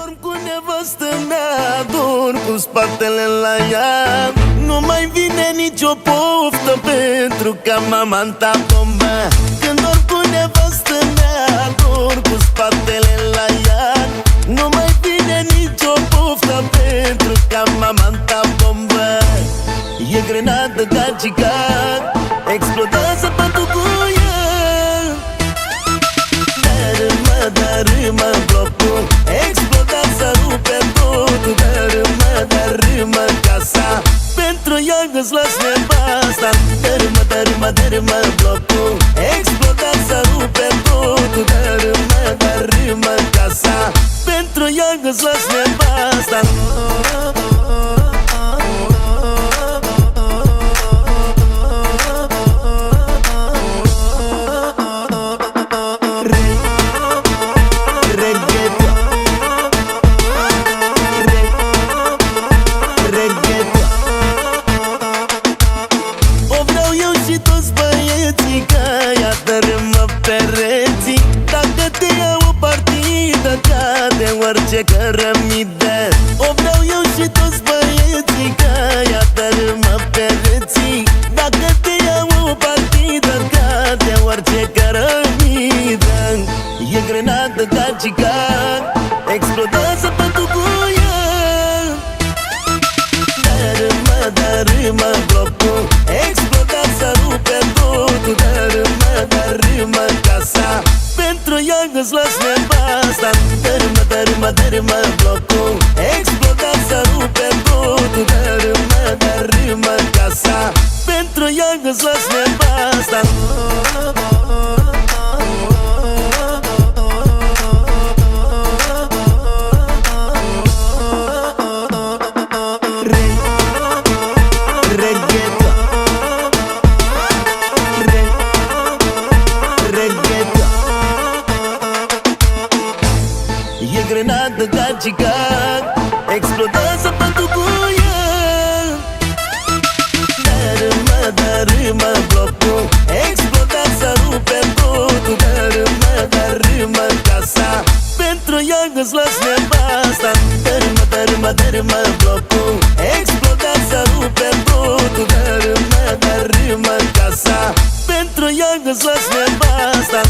dorm cu nevastă mea, dorm cu spatele la ea. Nu mai vine nicio poftă pentru că mama în bombă. Când dorm cu nevastă mea, dorm cu spatele la ea. Nu mai vine nicio poftă pentru că mama în bombă. E grenadă ca cicat, explodează patul cu ea. Dărâmă blocul, explodează, rupe totul. Dărâmă casa, pentru ea îți las nevasta. Dărâmă blocul, explodează, rupe totul. Dărâmă casa, pentru ea îți las nevasta. Orice cărămidă o vreau eu și toți băieții, că ea dărâmă pereții. Dacă te iau o partidă, cade orice cărămidă. E grenadă ca cicat, explodează patul cu ea. Dărâmă blocul, explodează, rupe totul. Dărâmă casa, pentru ea îți las nevasta. Dărâmă blocul, explodează, rupe totul. Dărâmă casa, pentru ea îți las nevasta. E grenadă ca cicat, explodează patul cu ea. Dărâmă blocul, explodează, rupe totul. Dărâmă casa, pentru ea îți las nevasta. Dărâmă blocul, explodează, rupe totul. Dărâmă casa, pentru ea îți las nevasta.